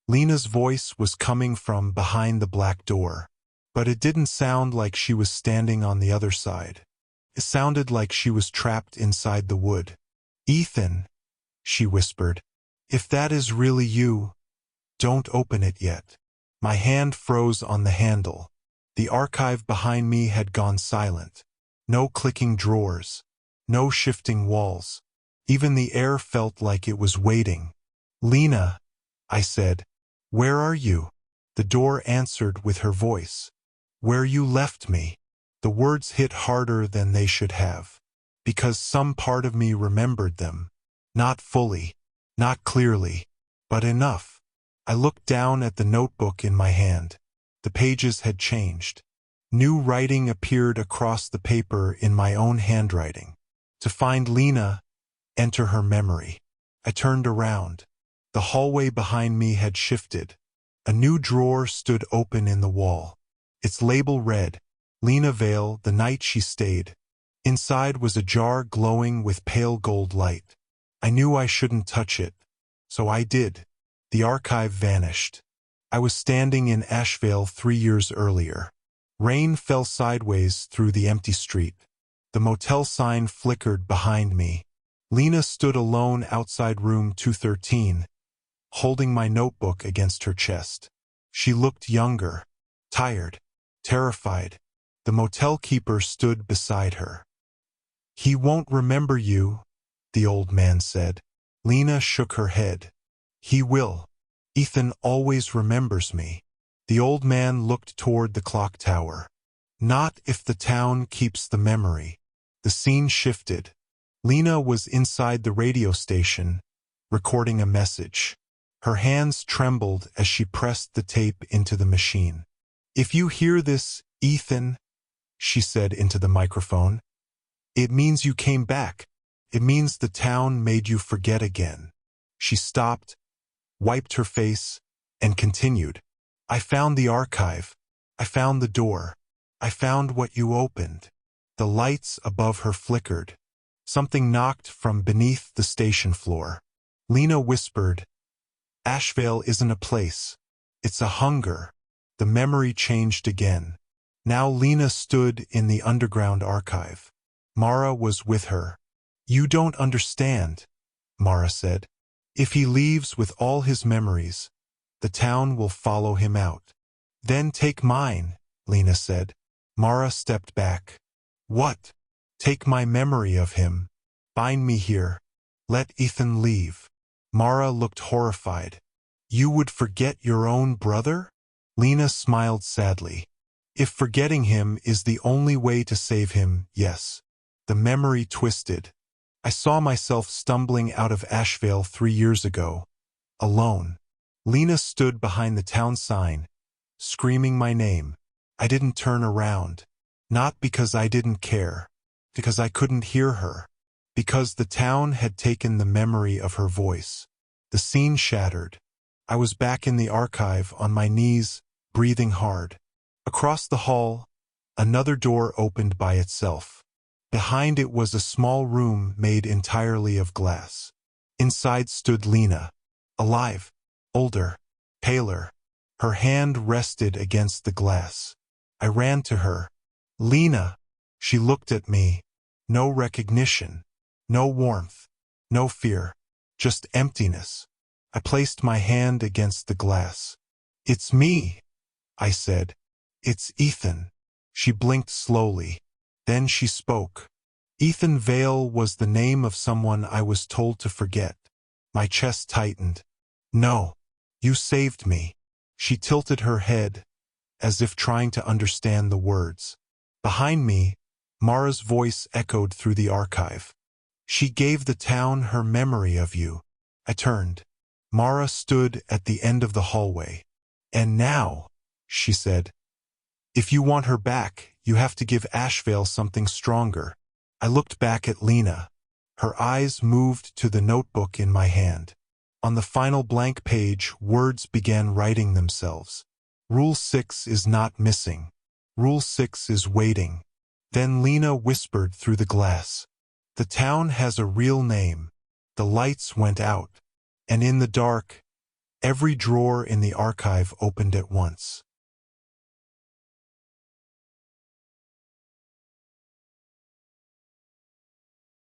Lena's voice was coming from behind the black door, but it didn't sound like she was standing on the other side. It sounded like she was trapped inside the wood. "Ethan," she whispered, "if that is really you, don't open it yet." My hand froze on the handle. The archive behind me had gone silent. No clicking drawers. No shifting walls. Even the air felt like it was waiting. "Lena," I said, "where are you?" The door answered with her voice. "Where you left me." The words hit harder than they should have, because some part of me remembered them. Not fully, not clearly, but enough. I looked down at the notebook in my hand. The pages had changed. New writing appeared across the paper in my own handwriting. To find Lena, enter her memory. I turned around. The hallway behind me had shifted. A new drawer stood open in the wall. Its label read, "Lena Vale, the night she stayed." Inside was a jar glowing with pale gold light. I knew I shouldn't touch it, so I did. The archive vanished. I was standing in Ashvale 3 years earlier. Rain fell sideways through the empty street. The motel sign flickered behind me. Lena stood alone outside room 213, holding my notebook against her chest. She looked younger, tired, terrified. The motel keeper stood beside her. "He won't remember you," the old man said. Lena shook her head. "He will. Ethan always remembers me." The old man looked toward the clock tower. "Not if the town keeps the memory." The scene shifted. Lena was inside the radio station, recording a message. Her hands trembled as she pressed the tape into the machine. "If you hear this, Ethan," she said into the microphone, "it means you came back. It means the town made you forget again." She stopped, wiped her face, and continued. "I found the archive. I found the door. I found what you opened." The lights above her flickered. Something knocked from beneath the station floor. Lena whispered, "Ashvale isn't a place. It's a hunger." The memory changed again. Now Lena stood in the underground archive. Mara was with her. "You don't understand," Mara said. "If he leaves with all his memories, the town will follow him out." "Then take mine," Lena said. Mara stepped back. "What?" "Take my memory of him. Bind me here. Let Ethan leave." Mara looked horrified. "You would forget your own brother?" Lena smiled sadly. "If forgetting him is the only way to save him, yes." The memory twisted. I saw myself stumbling out of Ashvale 3 years ago, alone. Lena stood behind the town sign, screaming my name. I didn't turn around. Not because I didn't care, because I couldn't hear her. Because the town had taken the memory of her voice. The scene shattered. I was back in the archive on my knees, breathing hard. Across the hall, another door opened by itself. Behind it was a small room made entirely of glass. Inside stood Lena, alive, older, paler. Her hand rested against the glass. I ran to her. "Lena!" She looked at me. No recognition, no warmth, no fear, just emptiness. I placed my hand against the glass. "It's me," I said. "It's Ethan." She blinked slowly. Then she spoke. Ethan Vale was the name of someone I was told to forget. My chest tightened. "No, you saved me." She tilted her head, as if trying to understand the words. Behind me, Mara's voice echoed through the archive. "She gave the town her memory of you." I turned. Mara stood at the end of the hallway. "And now," she said, "if you want her back, you have to give Ashvale something stronger." I looked back at Lena. Her eyes moved to the notebook in my hand. On the final blank page, words began writing themselves. "Rule 6 is not missing. Rule 6 is waiting." Then Lena whispered through the glass. "The town has a real name." The lights went out, and in the dark, Every drawer in the archive opened at once.